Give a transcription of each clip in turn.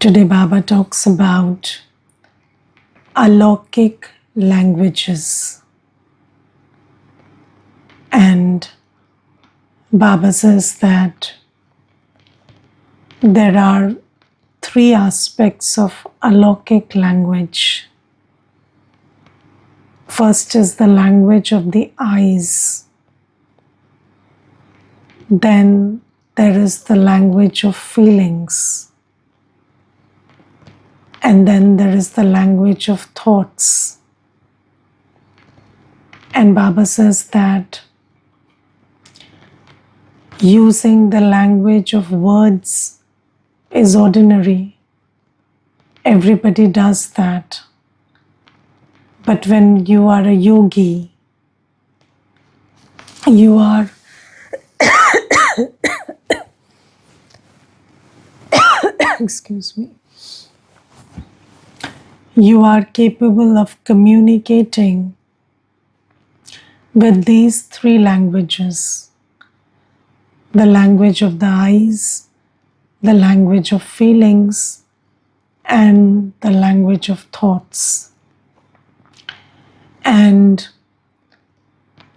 Today, Baba talks about Alokik languages. And Baba says that there are three aspects of Alokik language. First is the language of the eyes. Then there is the language of feelings. And then there is the language of thoughts. And Baba says that using the language of words is ordinary. Everybody does that. But when you are a yogi, you are excuse me. You are capable of communicating with these three languages: the language of the eyes, the language of feelings, and the language of thoughts. And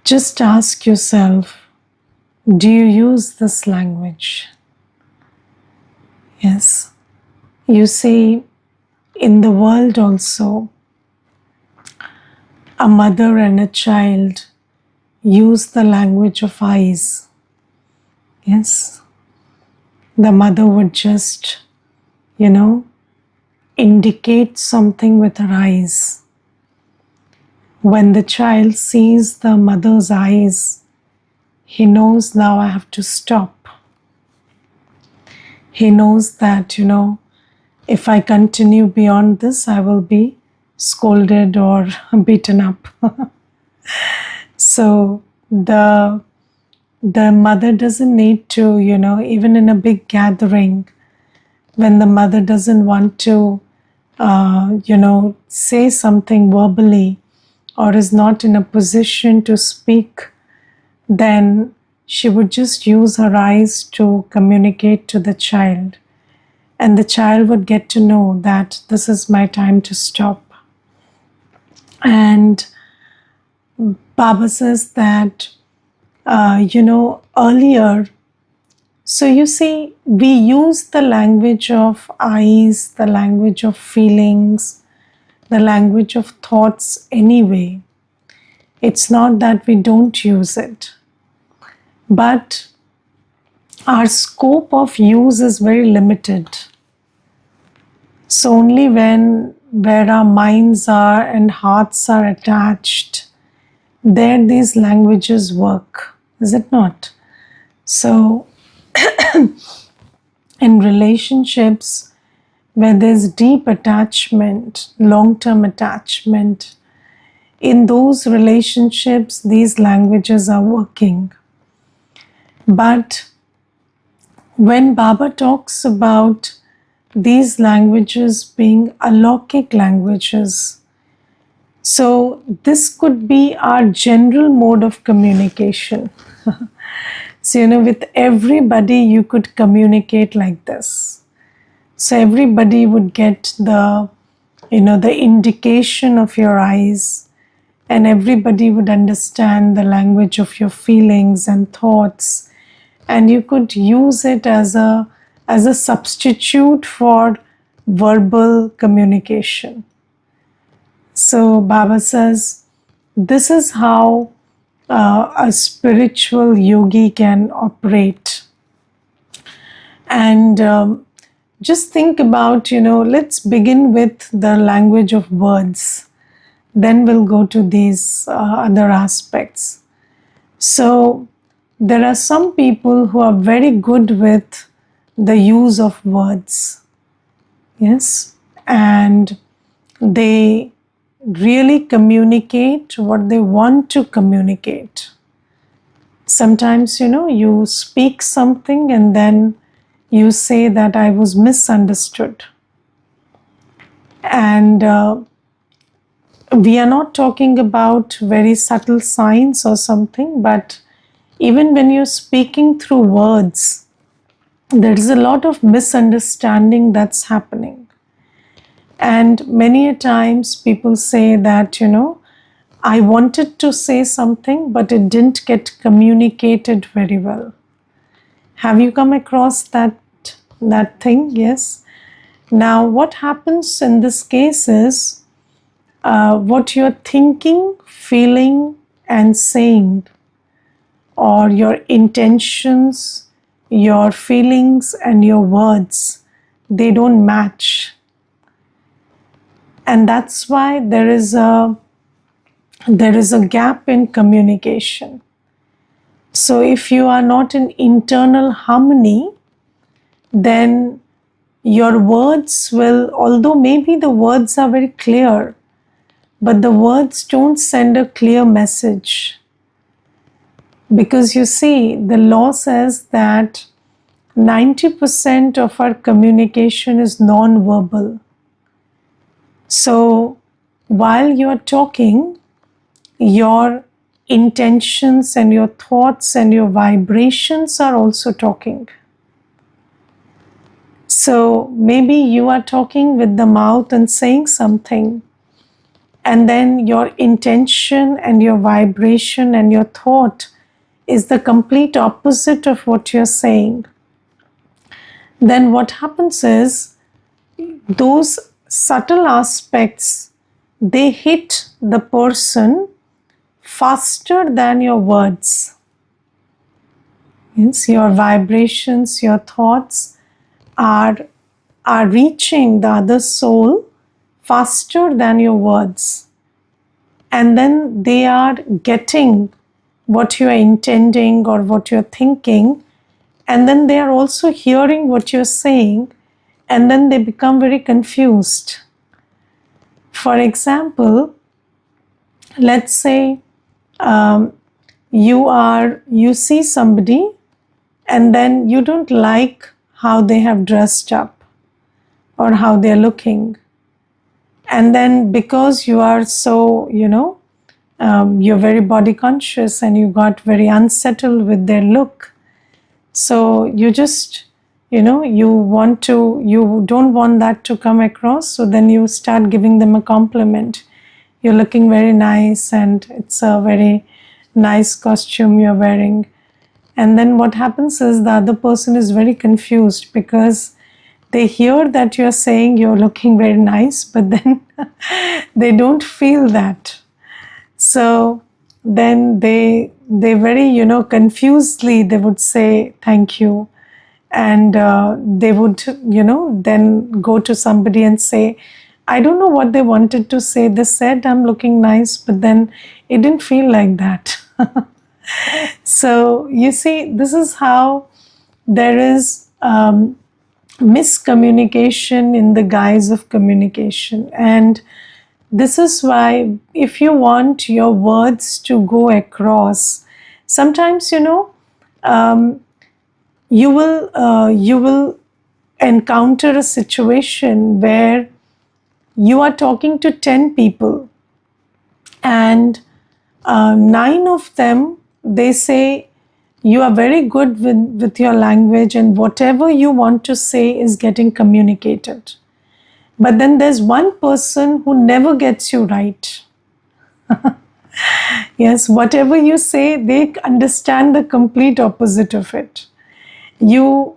just ask yourself, do you use this language? Yes. You see, in the world also, a mother and a child use the language of eyes. Yes. The mother would just, indicate something with her eyes. When the child sees the mother's eyes, he knows now I have to stop. He knows that, if I continue beyond this, I will be scolded or beaten up. So the mother doesn't need to, even in a big gathering, when the mother doesn't want to, say something verbally or is not in a position to speak, then she would just use her eyes to communicate to the child. And the child would get to know that this is my time to stop. And Baba says that, earlier, so you see, we use the language of eyes, the language of feelings, the language of thoughts anyway. It's not that we don't use it, but our scope of use is very limited. So only where our minds are and hearts are attached, there these languages work, is it not? So in relationships where there's deep attachment, long-term attachment, in those relationships these languages are working. But when Baba talks about these languages being Alokik languages, so this could be our general mode of communication. So, with everybody you could communicate like this. So everybody would get the indication of your eyes, and everybody would understand the language of your feelings and thoughts, and you could use it as a substitute for verbal communication. So Baba says, this is how a spiritual yogi can operate. And just think about, let's begin with the language of words. Then we'll go to these other aspects. So there are some people who are very good with the use of words. Yes. And they really communicate what they want to communicate. Sometimes, you speak something and then you say that I was misunderstood. And we are not talking about very subtle signs or something, but even when you're speaking through words, there is a lot of misunderstanding that's happening. And many a times people say that, I wanted to say something, but it didn't get communicated very well. Have you come across that thing? Yes. Now, what happens in this case is what you're thinking, feeling, and saying, or your intentions, your feelings, and your words, they don't match. And that's why there is a gap in communication. So if you are not in internal harmony, then your words will, although maybe the words are very clear, but the words don't send a clear message. Because you see, the law says that 90% of our communication is non-verbal. So while you are talking, your intentions and your thoughts and your vibrations are also talking. So maybe you are talking with the mouth and saying something, and then your intention and your vibration and your thought is the complete opposite of what you're saying. Then what happens is those subtle aspects, they hit the person faster than your words. Yes, your vibrations, your thoughts are reaching the other soul faster than your words. And then they are getting what you are intending or what you're thinking. And then they are also hearing what you're saying. And then they become very confused. For example, let's say you see somebody and then you don't like how they have dressed up or how they're looking. And then because you are so, you're very body conscious and you got very unsettled with their look. So you just, you don't want that to come across. So then you start giving them a compliment. You're looking very nice and it's a very nice costume you're wearing. And then what happens is the other person is very confused because they hear that you're saying you're looking very nice, but then they don't feel that. So then they very, confusedly, they would say thank you. And they would, then go to somebody and say, I don't know what they wanted to say. They said I'm looking nice, but then it didn't feel like that. So you see, this is how there is miscommunication in the guise of communication. And this is why if you want your words to go across, sometimes, you will encounter a situation where you are talking to 10 people and 9 of them, they say you are very good with your language and whatever you want to say is getting communicated. But then there's one person who never gets you right. Yes, whatever you say, they understand the complete opposite of it. You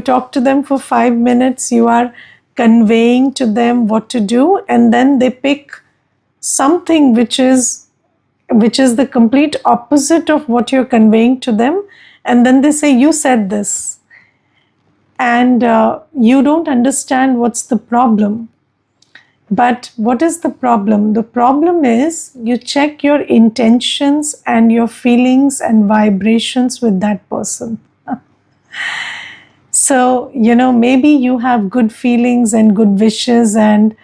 talk to them for 5 minutes, you are conveying to them what to do, and then they pick something which is the complete opposite of what you're conveying to them, and then they say, you said this. And you don't understand what's the problem. But what is the problem? The problem is you check your intentions and your feelings and vibrations with that person. So, maybe you have good feelings and good wishes, and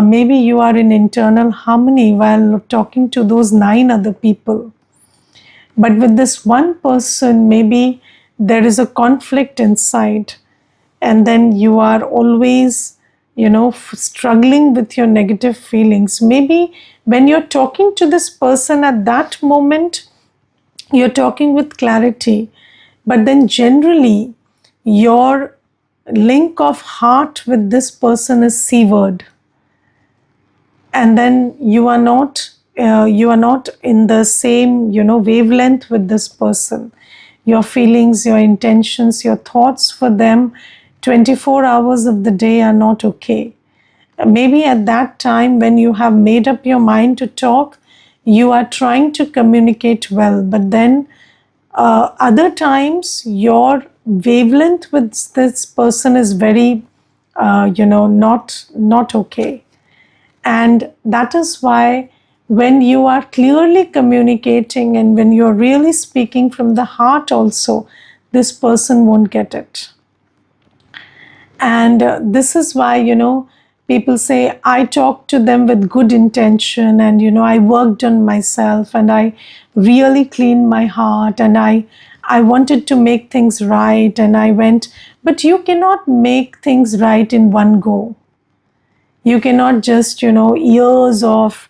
maybe you are in internal harmony while talking to those 9 other people. But with this one person, maybe there is a conflict inside, and then you are always, struggling with your negative feelings. Maybe when you're talking to this person at that moment, you're talking with clarity. But then generally, your link of heart with this person is severed, and then you are not in the same wavelength with this person. Your feelings, your intentions, your thoughts for them 24 hours of the day are not okay. Maybe at that time when you have made up your mind to talk, you are trying to communicate well, but then other times your wavelength with this person is very not okay. And that is why when you are clearly communicating and when you're really speaking from the heart also, this person won't get it. And this is why, people say, I talked to them with good intention, and, I worked on myself, and I really cleaned my heart, and I wanted to make things right, and I went. But you cannot make things right in one go. You cannot just, years of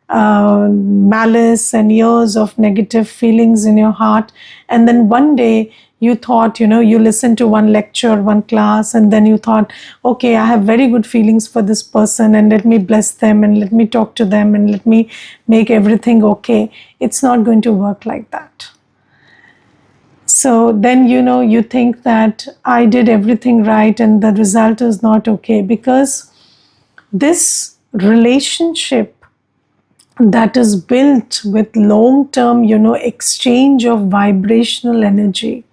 malice and years of negative feelings in your heart, and then one day you thought, you listened to one lecture, one class, and then you thought, okay, I have very good feelings for this person, and let me bless them, and let me talk to them, and let me make everything okay. It's not going to work like that. So then, you think that I did everything right and the result is not okay, because this relationship that is built with long-term, exchange of vibrational energy.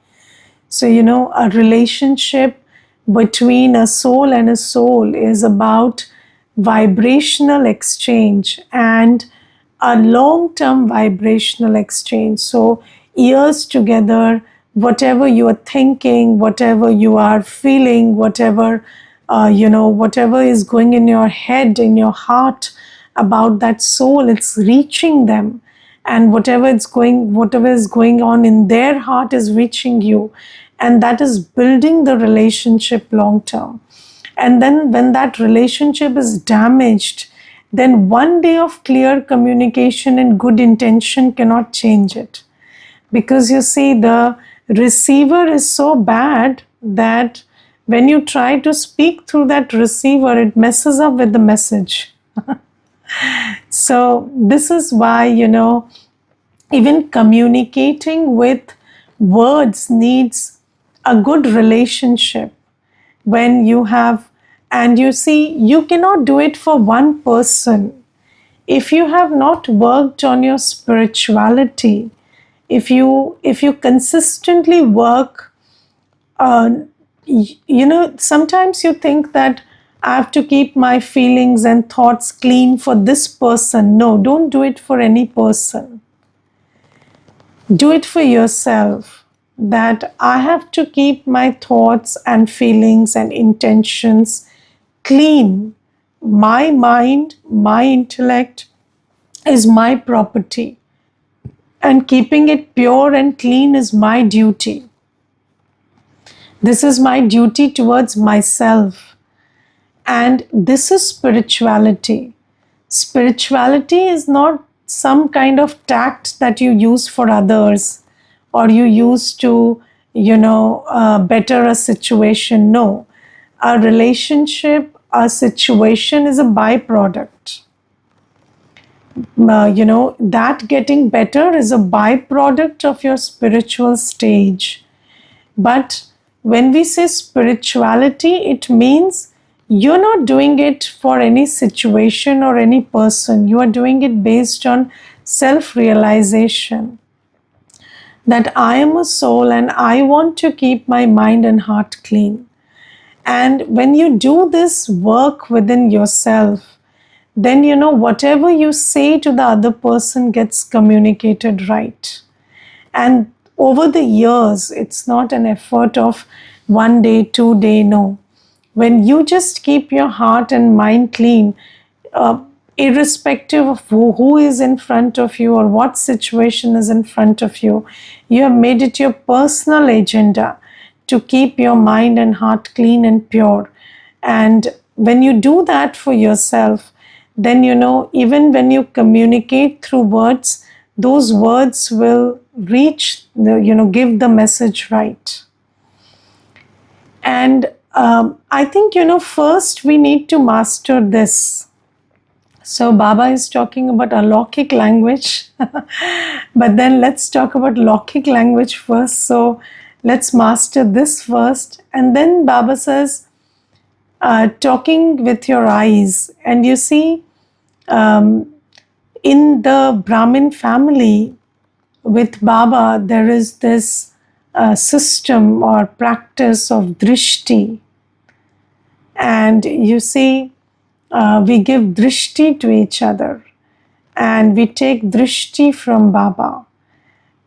So, a relationship between a soul and a soul is about vibrational exchange and a long-term vibrational exchange. So, years together, whatever you are thinking, whatever you are feeling, whatever whatever is going in your head, in your heart about that soul, it's reaching them, and whatever is going on in their heart is reaching you, and that is building the relationship long term. And then when that relationship is damaged, then one day of clear communication and good intention cannot change it, because you see, the receiver is so bad that when you try to speak through that receiver, it messes up with the message. So this is why, even communicating with words needs a good relationship. When you have, and you see, you cannot do it for one person. If you have not worked on your spirituality, if you consistently work, uh, sometimes you think that I have to keep my feelings and thoughts clean for this person. No, don't do it for any person. Do it for yourself, that I have to keep my thoughts and feelings and intentions clean. My mind, my intellect is my property, and keeping it pure and clean is my duty. This is my duty towards myself. And this is spirituality. Spirituality is not some kind of tact that you use for others, or you use to, better a situation. No. A relationship, a situation is a byproduct. That getting better is a byproduct of your spiritual stage. But when we say spirituality, it means you're not doing it for any situation or any person. You are doing it based on self-realization that I am a soul and I want to keep my mind and heart clean. And when you do this work within yourself, then whatever you say to the other person gets communicated right. And over the years, it's not an effort of 1 day, 2 day, no. When you just keep your heart and mind clean, irrespective of who is in front of you or what situation is in front of you, you have made it your personal agenda to keep your mind and heart clean and pure. And when you do that for yourself, then even when you communicate through words, those words will reach give the message right. And I think, first we need to master this. So Baba is talking about Alokik language, but then let's talk about Lokik language first. So let's master this first. And then Baba says, talking with your eyes. And you see, um, in the Brahmin family with Baba, there is this system or practice of drishti. And you see, we give drishti to each other, and we take drishti from Baba.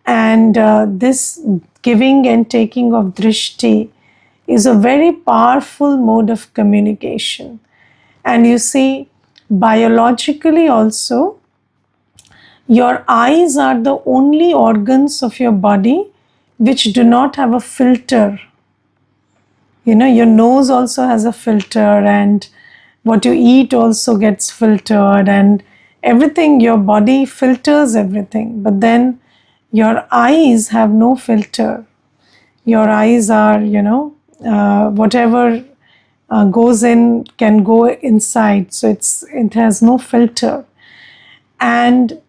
And this giving and taking of drishti is a very powerful mode of communication. And you see, biologically also, your eyes are the only organs of your body which do not have a filter. Your nose also has a filter, and what you eat also gets filtered, and everything, your body filters everything. But then your eyes have no filter. Your eyes are, whatever goes in can go inside. So it has no filter. And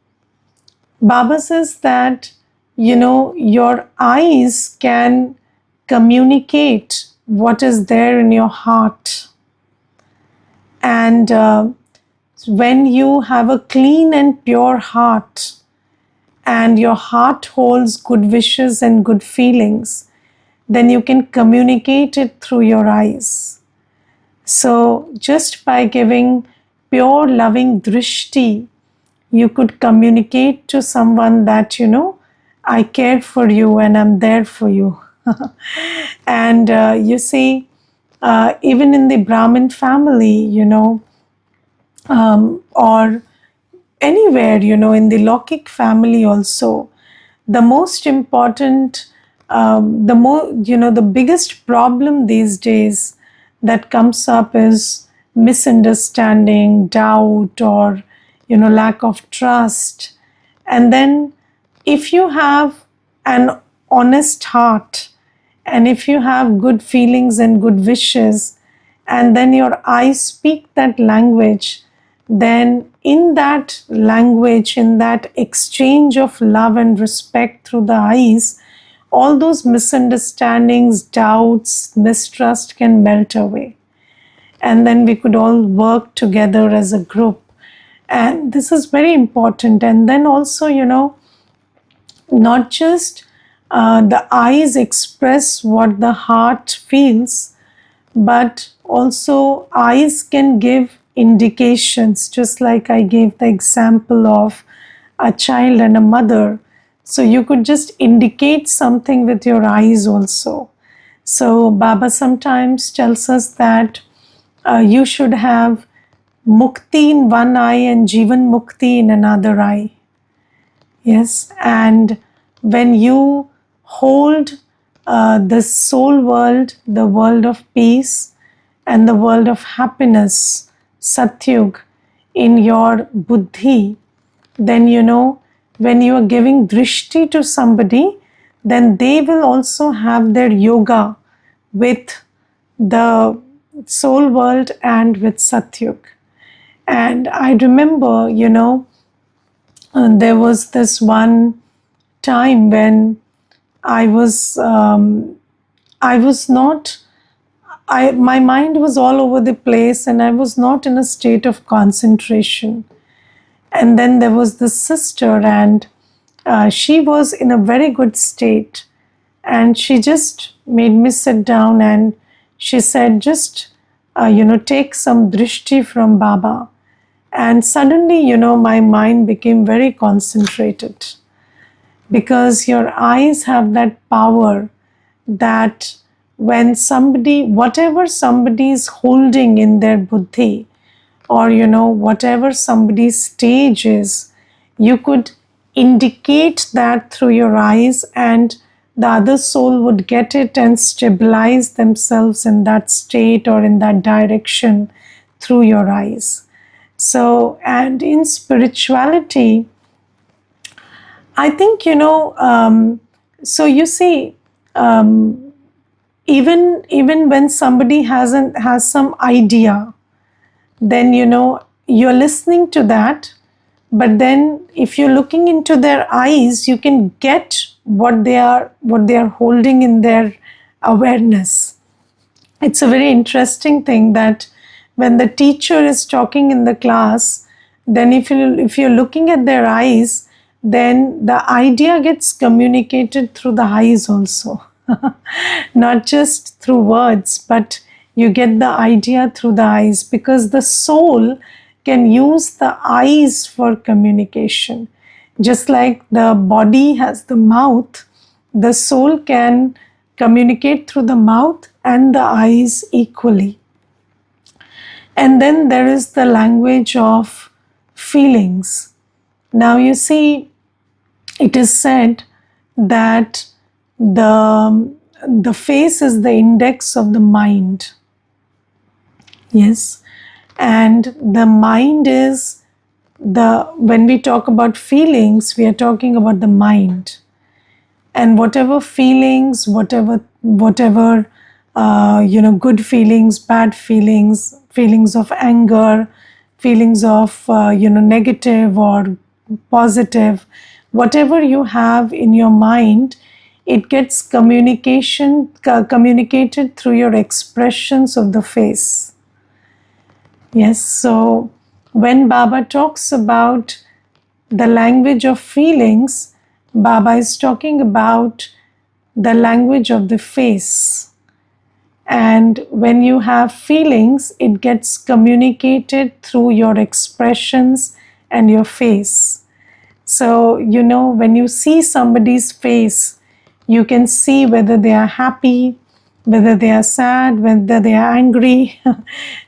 Baba says that, your eyes can communicate what is there in your heart. And when you have a clean and pure heart, and your heart holds good wishes and good feelings, then you can communicate it through your eyes. So just by giving pure loving drishti, you could communicate to someone that, I care for you and I'm there for you. And you see, even in the Brahmin family, or anywhere, in the Lokik family also, the most important, the biggest problem these days that comes up is misunderstanding, doubt, or, lack of trust. And then if you have an honest heart, and if you have good feelings and good wishes, and then your eyes speak that language, then in that language, in that exchange of love and respect through the eyes, all those misunderstandings, doubts, mistrust can melt away. And then we could all work together as a group. And this is very important. And then also, not just the eyes express what the heart feels, but also eyes can give indications, just like I gave the example of a child and a mother. So you could just indicate something with your eyes also. So Baba sometimes tells us that you should have mukti in one eye and jivan mukti in another eye. Yes, and when you hold the soul world, the world of peace, and the world of happiness, Satyug, in your buddhi, then when you are giving drishti to somebody, then they will also have their yoga with the soul world and with Satyug. And I remember, there was this one time when I was not, my mind was all over the place, and I was not in a state of concentration. And then there was this sister, and she was in a very good state, and she just made me sit down, and she said, just take some drishti from Baba. And suddenly, my mind became very concentrated, because your eyes have that power that when somebody, whatever somebody is holding in their buddhi, or whatever somebody's stage is, you could indicate that through your eyes, and the other soul would get it and stabilize themselves in that state or in that direction through your eyes. So, and in spirituality, I think, so you see, even when somebody has some idea, then you're listening to that, but then if you're looking into their eyes, you can get what they are holding in their awareness. It's a very interesting thing that when the teacher is talking in the class, then if you're looking at their eyes, then the idea gets communicated through the eyes also. Not just through words, but you get the idea through the eyes, because the soul can use the eyes for communication. Just like the body has the mouth, the soul can communicate through the mouth and the eyes equally. And then there is the language of feelings. Now you see, it is said that the face is the index of the mind. Yes. And the mind is when we talk about feelings, we are talking about the mind. And whatever feelings, whatever good feelings, bad feelings, feelings of anger, feelings of negative or positive, whatever you have in your mind, it gets communicated through your expressions of the face. Yes, so when Baba talks about the language of feelings, Baba is talking about the language of the face. And when you have feelings, it gets communicated through your expressions and your face. So, when you see somebody's face, you can see whether they are happy, whether they are sad, whether they are angry,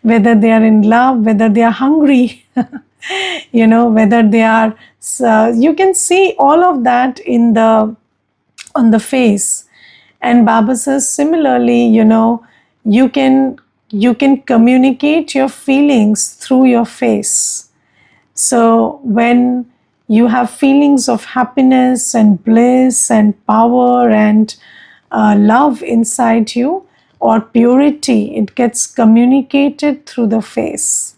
whether they are in love, whether they are hungry, whether they are, you can see all of that on the face. And Baba says similarly, you can communicate your feelings through your face. So when you have feelings of happiness and bliss and power and love inside you, or purity, it gets communicated through the face.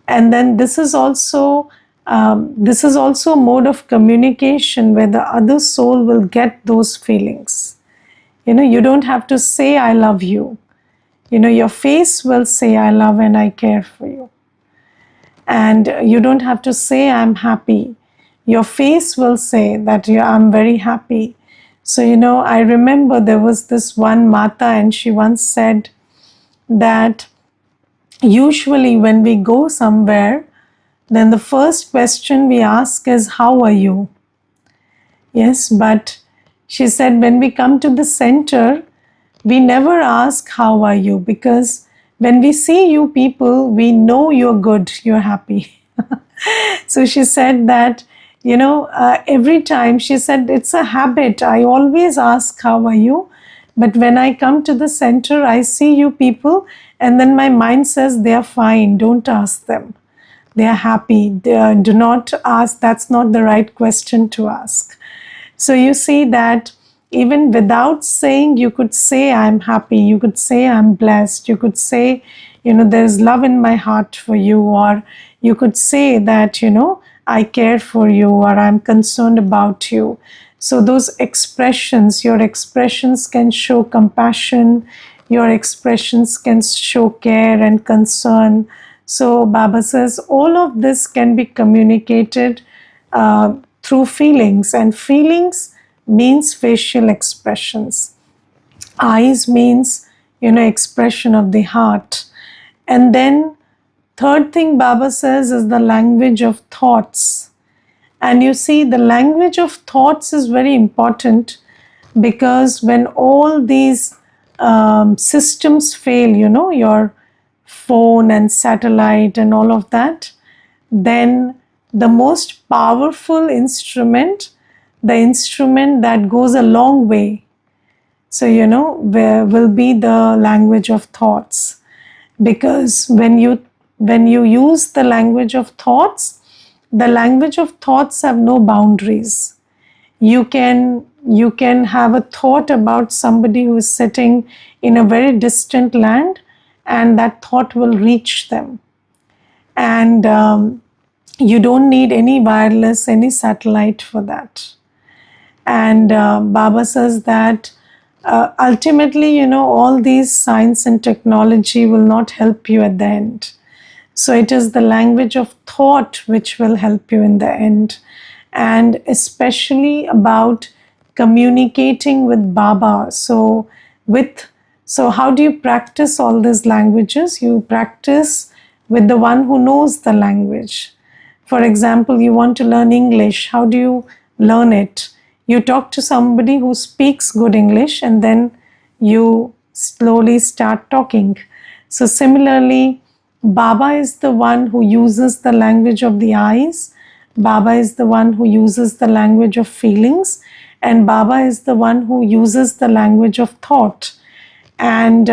And then this is also a mode of communication where the other soul will get those feelings. You don't have to say I love you. Your face will say I love and I care for you. And you don't have to say I'm happy. Your face will say that I'm very happy. So, I remember there was this one Mata, and she once said that usually when we go somewhere, then the first question we ask is, how are you? Yes, but she said when we come to the center, we never ask, how are you? Because when we see you people, we know you're good, you're happy. So she said that, every time, she said, it's a habit. I always ask, how are you? But when I come to the center, I see you people, and then my mind says, they're fine, don't ask them. They're happy. Do not ask. That's not the right question to ask. So you see that even without saying, you could say, I'm happy. You could say, I'm blessed. You could say, there's love in my heart for you. Or you could say that, I care for you, or I'm concerned about you. So those expressions, your expressions can show compassion. Your expressions can show care and concern. So Baba says all of this can be communicated through feelings, and feelings means facial expressions. Eyes means, expression of the heart. And then third thing Baba says is the language of thoughts. And you see, the language of thoughts is very important, because when all these systems fail, your phone and satellite and all of that, then the most powerful instrument, the instrument that goes a long way, so will be the language of thoughts. Because when you use the language of thoughts have no boundaries. You can have a thought about somebody who is sitting in a very distant land, and that thought will reach them. And you don't need any wireless, any satellite for that. And Baba says that ultimately, all these science and technology will not help you at the end. So it is the language of thought which will help you in the end. And especially about communicating with Baba. So how do you practice all these languages? You practice with the one who knows the language. For example, you want to learn English. How do you learn it? You talk to somebody who speaks good English, and then you slowly start talking. So similarly, Baba is the one who uses the language of the eyes. Baba is the one who uses the language of feelings. And Baba is the one who uses the language of thought. And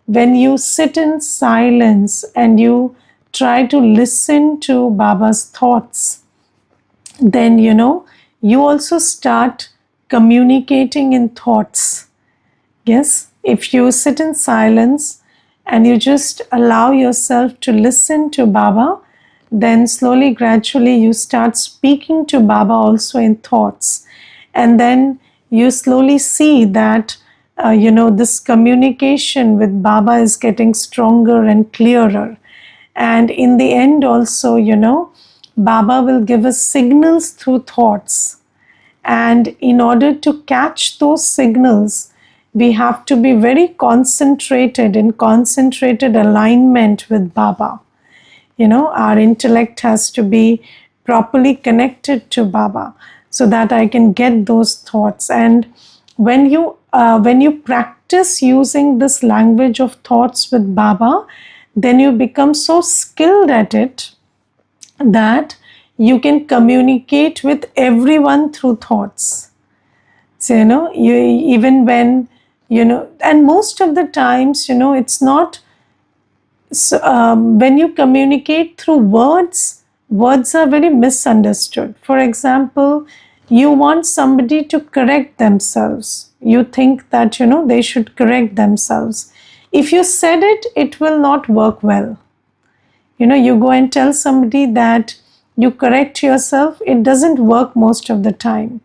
when you sit in silence and you try to listen to Baba's thoughts, then you also start communicating in thoughts. Yes, if you sit in silence and you just allow yourself to listen to Baba, then slowly, gradually, you start speaking to Baba also in thoughts. And then you slowly see that, this communication with Baba is getting stronger and clearer. And in the end, also, Baba will give us signals through thoughts. And in order to catch those signals, we have to be very concentrated, in concentrated alignment with Baba. Our intellect has to be properly connected to Baba so that I can get those thoughts. And when you practice using this language of thoughts with Baba, then you become so skilled at it that you can communicate with everyone through thoughts. So, even when, and most of the times, it's not, so, when you communicate through words, words are very misunderstood. For example, you want somebody to correct themselves. You think that, they should correct themselves. If you said it, it will not work well. You go and tell somebody that you correct yourself, it doesn't work most of the time.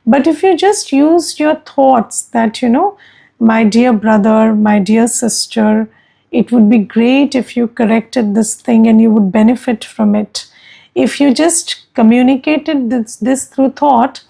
But if you just use your thoughts that, my dear brother, my dear sister, it would be great if you corrected this thing and you would benefit from it. If you just communicated this through thought,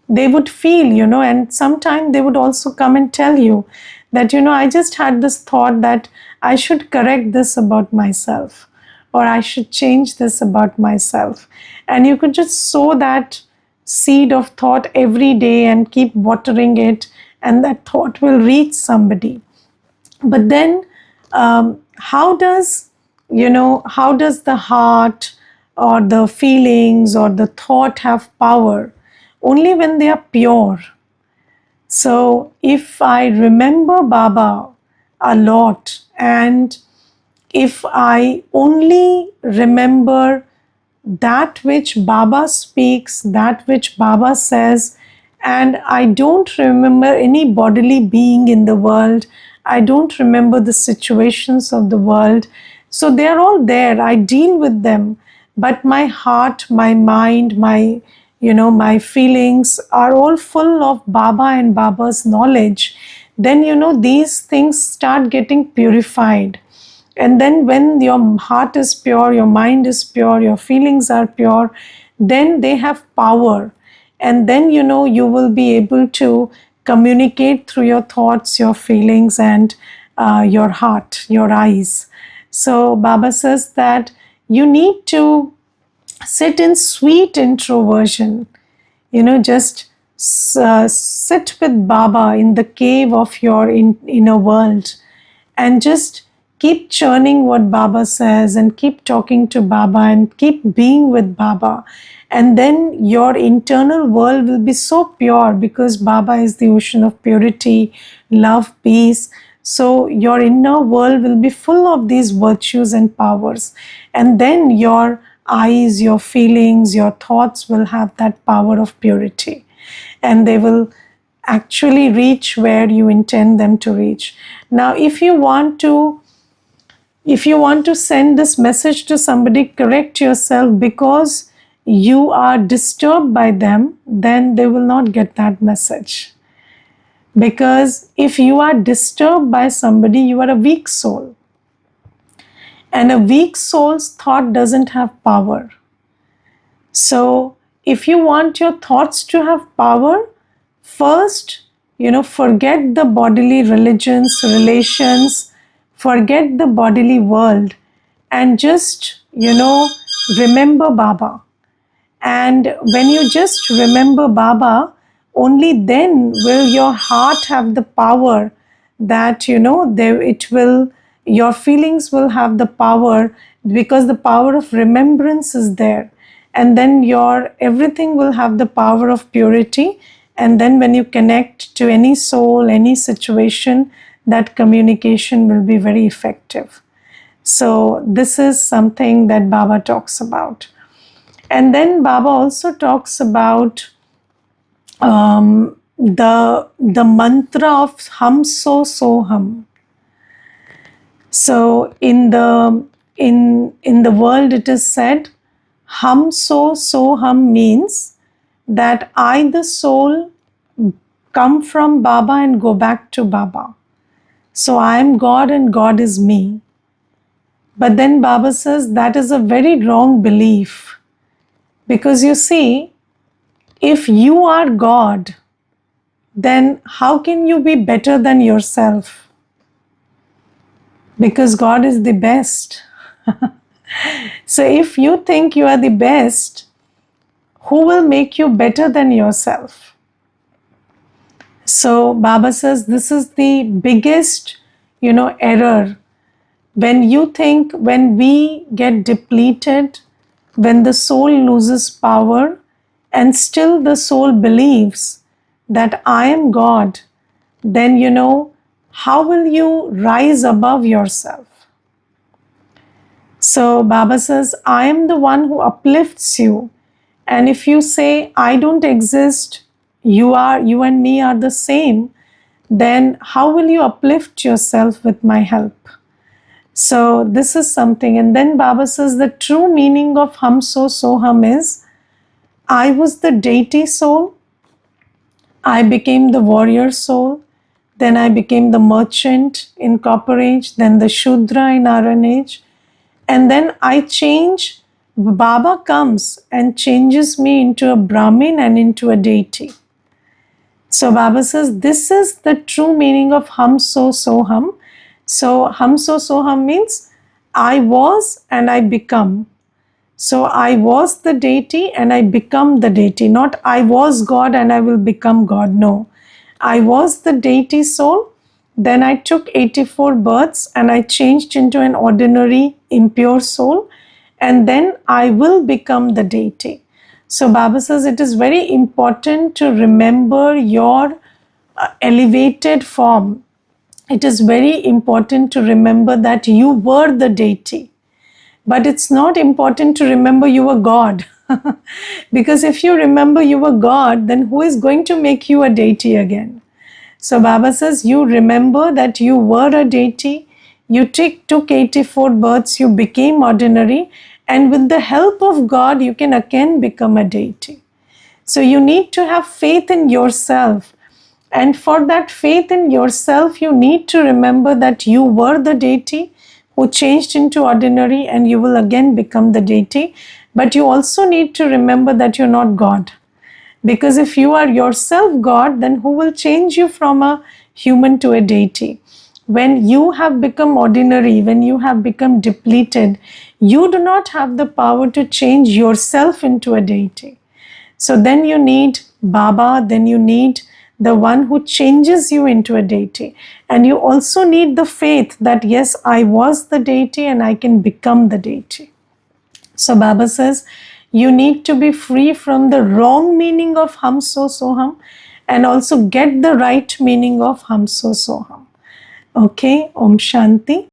they would feel, and sometimes they would also come and tell you that, I just had this thought that I should correct this about myself, or I should change this about myself. And you could just sow that seed of thought every day and keep watering it, and that thought will reach somebody. But then how does the heart or the feelings or the thought have power? Only when they are pure. So if I remember Baba a lot, and if I only remember that which Baba speaks, that which Baba says, and I don't remember any bodily being in the world, I don't remember the situations of the world. So they are all there. I deal with them. But my heart, my mind, my feelings are all full of Baba and Baba's knowledge. Then, these things start getting purified. And then when your heart is pure, your mind is pure, your feelings are pure, then they have power. And then, you will be able to communicate through your thoughts, your feelings, and your heart, your eyes. So Baba says that you need to sit in sweet introversion. Just sit with Baba in the cave of your inner world, and just keep churning what Baba says, and keep talking to Baba, and keep being with Baba. And then your internal world will be so pure, because Baba is the ocean of purity, love, peace. So your inner world will be full of these virtues and powers. And then your eyes, your feelings, your thoughts will have that power of purity. and they will actually reach where you intend them to reach. Now, if you want to send this message to somebody, correct yourself, because you are disturbed by them, then they will not get that message. Because if you are disturbed by somebody, you are a weak soul. And a weak soul's thought doesn't have power. So if you want your thoughts to have power, first, forget the bodily religions, relations, forget the bodily world, and just, remember Baba. And when you just remember Baba, only then will your heart have the power that, your feelings will have the power, because the power of remembrance is there. And then your everything will have the power of purity. And then when you connect to any soul, any situation, that communication will be very effective. So this is something that Baba talks about. And then Baba also talks about the mantra of Hum So Soham. So in the world it is said, Hum So Soham means that I, the soul, come from Baba and go back to Baba. So I am God and God is me. But then Baba says that is a very wrong belief. Because you see, if you are God, then how can you be better than yourself? Because God is the best. So if you think you are the best, who will make you better than yourself? So Baba says this is the biggest, error. When you think, when we get depleted, when the soul loses power, and still the soul believes that I am God, then how will you rise above yourself? So Baba says, I am the one who uplifts you. And if you say, I don't exist, you and me are the same, then how will you uplift yourself with my help? So this is something. And then Baba says the true meaning of Hum So Soham is, I was the deity soul, I became the warrior soul, then I became the merchant in Copper Age, then the Shudra in Iron Age, and then I change. Baba comes and changes me into a Brahmin and into a deity. So Baba says this is the true meaning of Hum So Soham. So Hum So Soham means I was and I become. So I was the deity and I become the deity. Not I was God and I will become God. No. I was the deity soul. Then I took 84 births and I changed into an ordinary impure soul. And then I will become the deity. So Baba says it is very important to remember your elevated form. It is very important to remember that you were the deity. But it's not important to remember you were God. Because if you remember you were God, then who is going to make you a deity again? So Baba says you remember that you were a deity, you took 84 births, you became ordinary, and with the help of God, you can again become a deity. So you need to have faith in yourself. And for that faith in yourself, you need to remember that you were the deity who changed into ordinary, and you will again become the deity. But you also need to remember that you're not God. Because if you are yourself God, then who will change you from a human to a deity? When you have become ordinary, when you have become depleted, you do not have the power to change yourself into a deity. So then you need Baba, then you need the one who changes you into a deity. And you also need the faith that yes, I was the deity and I can become the deity. So Baba says, you need to be free from the wrong meaning of Hum So Soham and also get the right meaning of Hum So Soham. Okay, Om Shanti.